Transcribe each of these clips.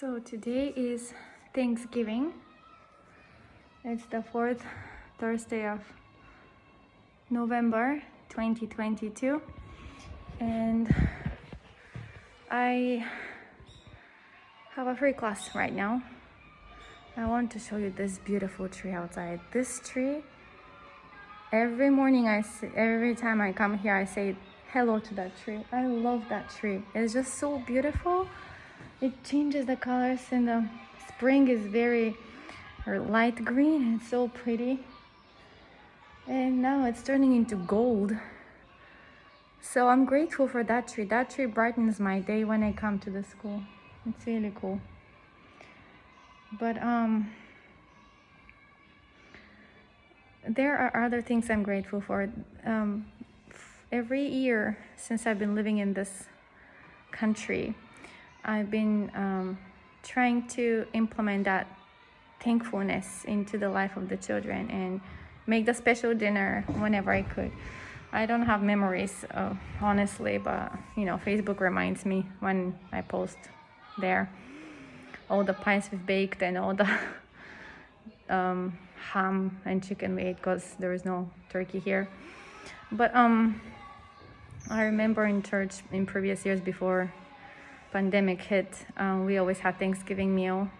So today is Thanksgiving. It's the fourth Thursday of November 2022, and I have a free class right now. I want to show you this beautiful tree outside. This tree, every morning every time I come here, I say hello to that tree. I love that tree. It's just so beautiful. It changes the colors. In the spring is very light green and so pretty, and now it's turning into gold. So I'm grateful for that tree. That tree brightens my day when I come to the school. It's really cool. But there are other things I'm grateful for. Every year since I've been living in this country, I've been trying to implement that thankfulness into the life of the children and make the special dinner whenever I could. I don't have memories, honestly, but Facebook reminds me when I post there all the pies we've baked and all the ham and chicken we ate, because there is no turkey here. But I remember in church in previous years before pandemic hit, we always had Thanksgiving meal.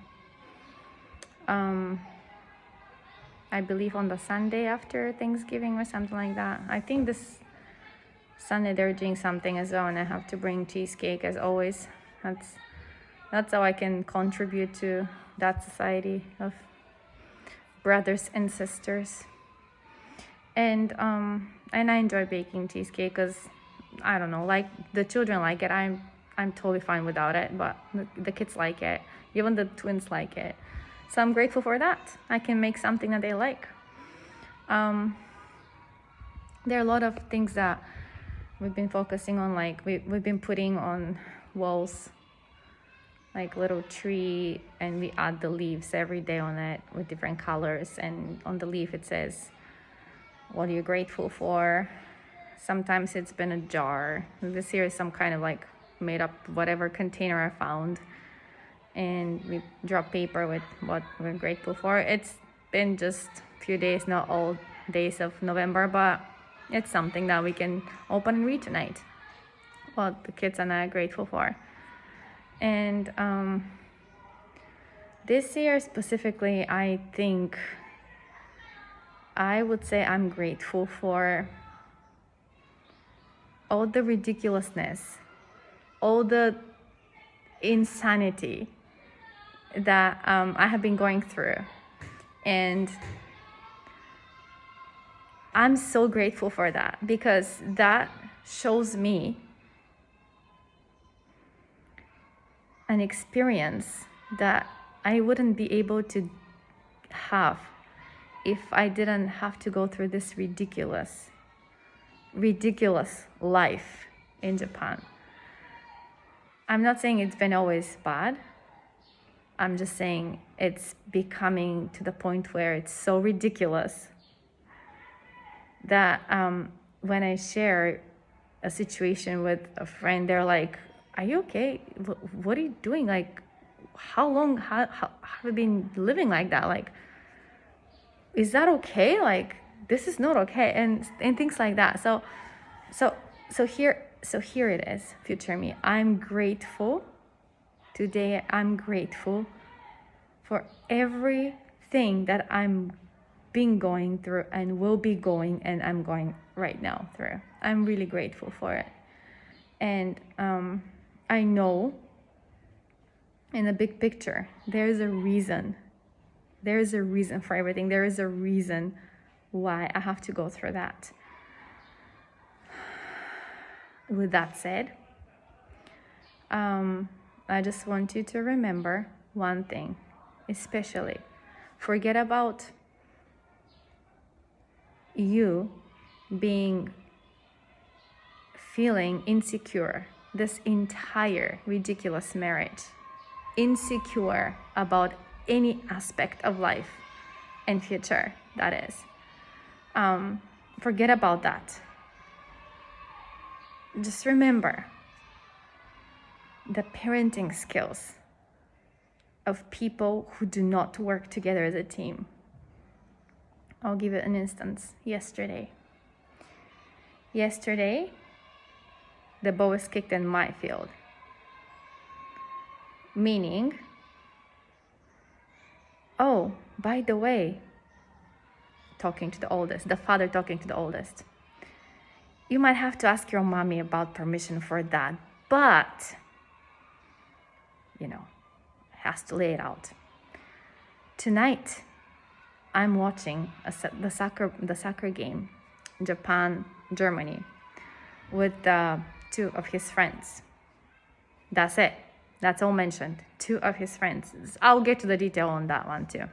I believe on the Sunday after Thanksgiving or something like that. I think this Sunday they're doing something as well, and I have to bring cheesecake as always. That's how I can contribute to that society of brothers and sisters. And I enjoy baking cheesecake because I don't know, like the children like it. I'm totally fine without it, but the kids like it. Even the twins like it. So I'm grateful for that. I can make something that they like. There are a lot of things that we've been focusing on, like we've been putting on walls, like little tree, and we add the leaves every day on it with different colors. And on the leaf it says, what are you grateful for? Sometimes it's been a jar. This year is some kind of like made up whatever container I found, and we drop paper with what we're grateful for. It's been just a few days, not all days of November, but it's something that we can open and read tonight, what the kids and I are grateful for. And this year specifically, I think I would say I'm grateful for all the ridiculousness, all the insanity that I have been going through. And I'm so grateful for that, because that shows me an experience that I wouldn't be able to have if I didn't have to go through this ridiculous life in Japan. I'm not saying it's been always bad. I'm just saying it's becoming to the point where it's so ridiculous that when I share a situation with a friend, they're like, are you okay? What are you doing? Like, how long have you been living like that? Like, is that okay? Like, this is not okay, and things like that. So here it is, future me. I'm grateful today. I'm grateful for everything that I'm been going through and will be going, and I'm going right now through. I'm really grateful for it. And I know in the big picture, there's a reason. There's a reason for everything. There is a reason why I have to go through that. With that said, I just want you to remember one thing, especially. Forget about you feeling insecure this entire ridiculous marriage. Insecure about any aspect of life and future, that is. Forget about that. Just remember the parenting skills of people who do not work together as a team. I'll give it an instance. Yesterday, the ball was kicked in my field. Meaning, oh, by the way, talking to the oldest, the father talking to the oldest, you might have to ask your mommy about permission for that, but, has to lay it out. Tonight, I'm watching the soccer game, Japan, Germany, with two of his friends. That's it. That's all mentioned. Two of his friends. I'll get to the detail on that one too.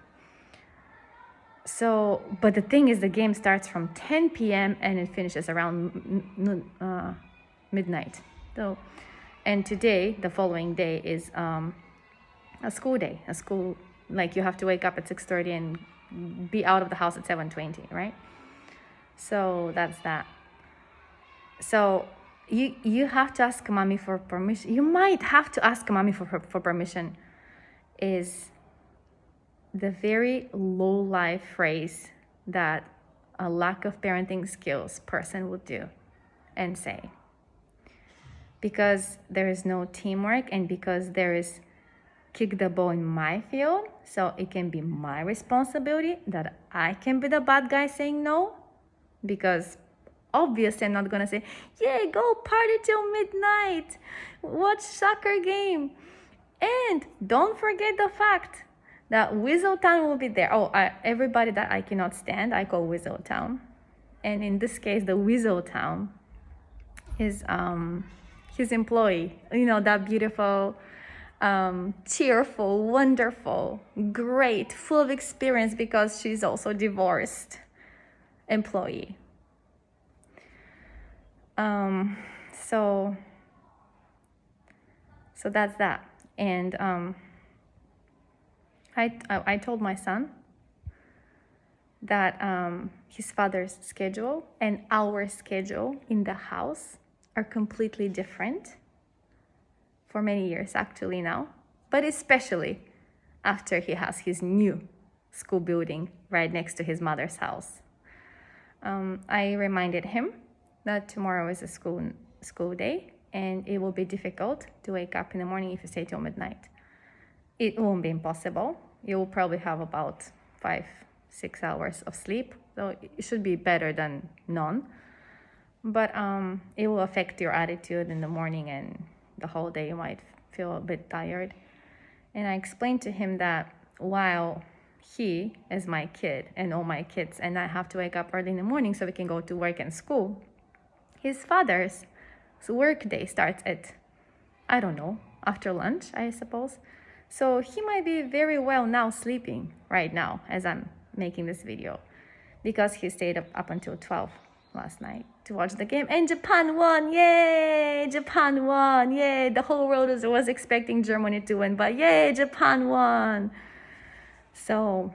So, but the thing is, the game starts from 10 p.m. and it finishes around midnight. So, and today, the following day, is a school day. A school, like you have to wake up at 6:30 and be out of the house at 7:20, right? So that's that. So you have to ask mommy for permission. You might have to ask mommy for permission. Is the very low life phrase that a lack of parenting skills person would do and say. Because there is no teamwork and because there is kick the ball in my field, so it can be my responsibility that I can be the bad guy saying no. Because obviously I'm not gonna say, yay, go party till midnight, watch soccer game. And don't forget the fact that Weaseltown will be there. Everybody that I cannot stand, I call Weaseltown. And in this case, the Weaseltown is his employee. That beautiful, cheerful, wonderful, great, full of experience because she's also divorced employee. So that's that. And I told my son that his father's schedule and our schedule in the house are completely different for many years actually now, but especially after he has his new school building right next to his mother's house. I reminded him that tomorrow is a school day and it will be difficult to wake up in the morning if you stay till midnight. It won't be impossible. You will probably have about 5-6 hours of sleep, so it should be better than none. But it will affect your attitude in the morning and the whole day you might feel a bit tired. And I explained to him that while he is my kid and all my kids and I have to wake up early in the morning so we can go to work and school, his father's work day starts at, I don't know, after lunch, I suppose. So he might be very well now sleeping right now as I'm making this video because he stayed up until 12 last night to watch the game and Japan won. Yay! Japan won. Yay! The whole world was expecting Germany to win, but yay! Japan won. So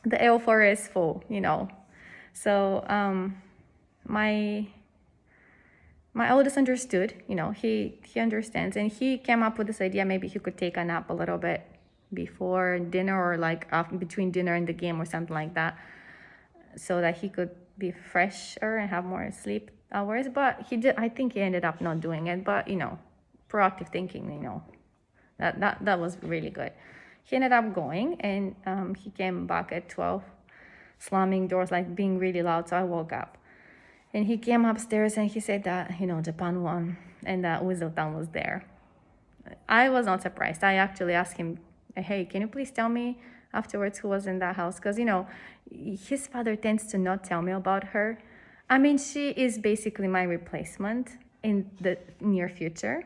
the L4 is full, So my oldest understood, he understands, and he came up with this idea maybe he could take a nap a little bit before dinner or like between dinner and the game or something like that, so that he could be fresher and have more sleep hours. But I think he ended up not doing it, but proactive thinking, that was really good. He ended up going and he came back at 12, slamming doors, like being really loud, so I woke up. And he came upstairs and he said that, Japan won and that Weaseltown was there. I was not surprised. I actually asked him, hey, can you please tell me afterwards who was in that house? Because, his father tends to not tell me about her. I mean, she is basically my replacement in the near future.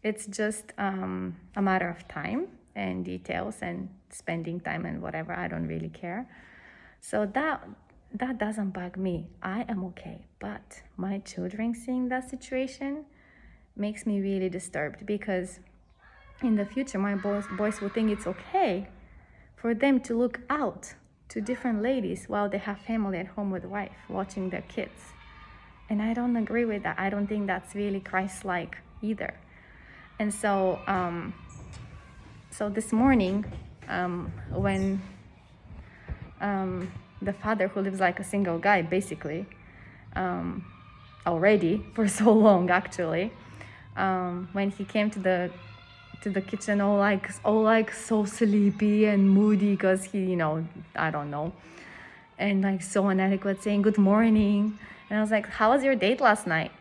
It's just a matter of time and details and spending time and whatever. I don't really care. So that doesn't bug me. I am okay. But my children seeing that situation makes me really disturbed because in the future, my boys will think it's okay for them to look out to different ladies while they have family at home with wife watching their kids. And I don't agree with that. I don't think that's really Christ-like either. And so So this morning, when the father, who lives like a single guy basically, already for so long actually, when he came to the kitchen all like so sleepy and moody because he, I don't know, and like so inadequate, saying good morning. And I was like, how was your date last night?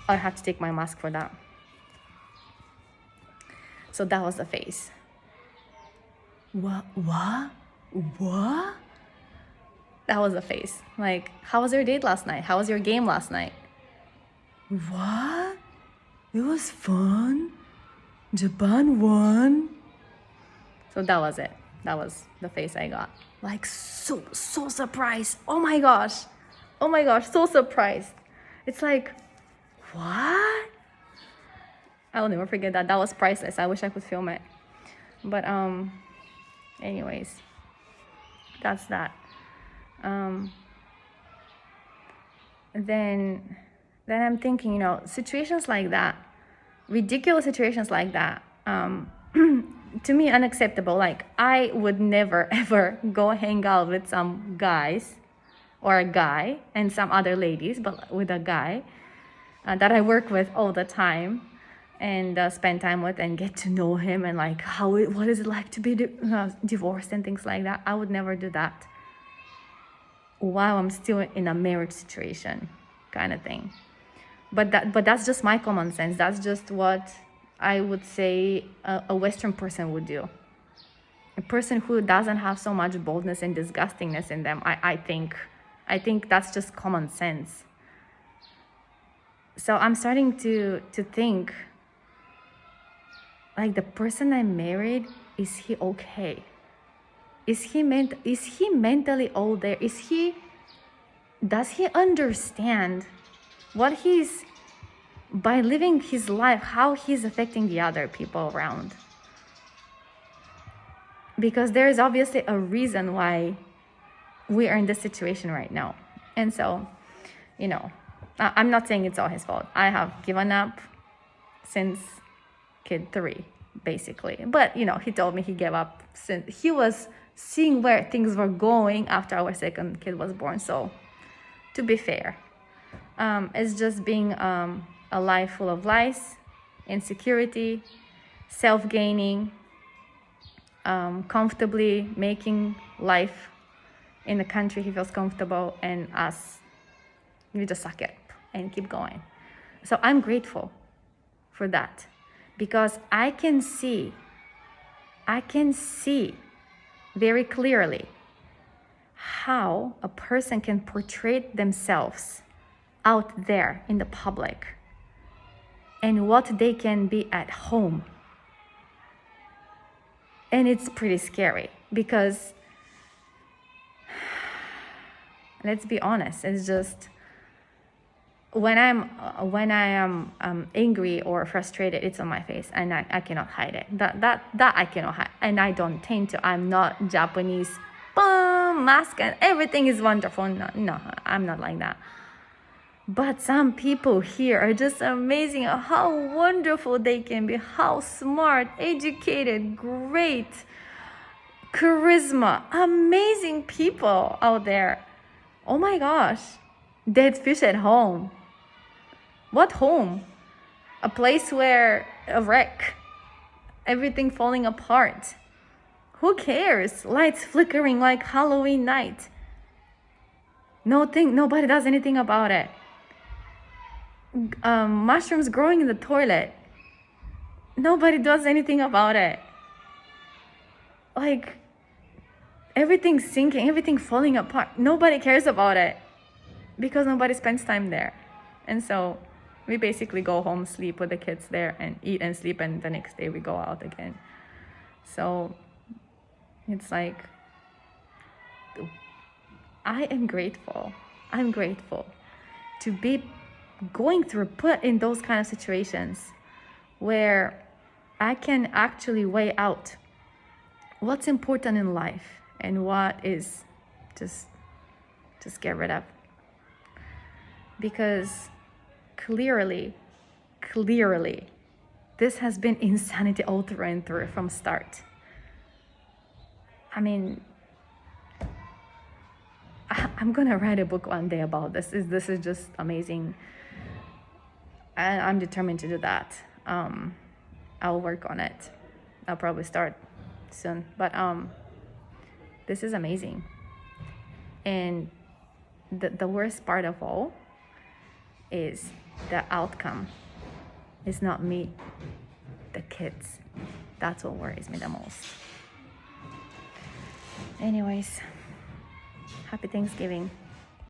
I have to take my mask for that. So that was the face. What? That was the face. Like, how was your date last night? How was your game last night? What? It was fun. Japan won. So that was it. That was the face I got. Like, so surprised. Oh my gosh, so surprised. It's like, what? I'll never forget that. That was priceless. I wish I could film it. But anyways, that's that. Then I'm thinking, situations like that, ridiculous situations like that, to me unacceptable. Like, I would never ever go hang out with some guys or a guy and some other ladies, but with a guy that I work with all the time and spend time with and get to know him, and like what is it like to be divorced and things like that. I would never do that while I'm still in a marriage situation, kind of thing. But that's just my common sense. That's just what I would say a Western person would do. A person who doesn't have so much boldness and disgustingness in them, I think that's just common sense. So I'm starting to think, like, the person I married, is he okay? Is he mentally all there? Does he understand what he's, by living his life, how he's affecting the other people around? Because there is obviously a reason why we are in this situation right now. And so, I'm not saying it's all his fault. I have given up since kid 3, basically. But, he told me he gave up since he was seeing where things were going after our second kid was born. So, to be fair, it's just being a life full of lies, insecurity, self-gaining, comfortably making life in the country he feels comfortable, and us, we just suck it up and keep going. So I'm grateful for that, because I can see very clearly how a person can portray themselves out there in the public and what they can be at home. And it's pretty scary, because let's be honest, it's just when I am angry or frustrated, it's on my face, and I cannot hide it. That I cannot hide, and I don't tend to. I'm not Japanese, mask and everything is wonderful. No, I'm not like that. But some people here are just amazing. How wonderful they can be, how smart, educated, great, charisma, amazing people out there. Oh my gosh, dead fish at home. What home? A place where a wreck, everything falling apart. Who cares? Lights flickering like Halloween night. Nobody does anything about it. Mushrooms growing in the toilet. Nobody does anything about it. Like, everything sinking, everything falling apart. Nobody cares about it, because nobody spends time there. And so we basically go home, sleep with the kids there, and eat and sleep, and the next day we go out again. So it's like, I am grateful. I'm grateful to be put in those kind of situations where I can actually weigh out what's important in life and what is just get rid of. Because clearly, this has been insanity all through and through from start. I mean, I'm gonna write a book one day about this. This is just amazing, and I'm determined to do that. I'll work on it. I'll probably start soon, but this is amazing. And the worst part of all is the outcome. It's not me, the kids. That's what worries me the most. Anyways, happy Thanksgiving.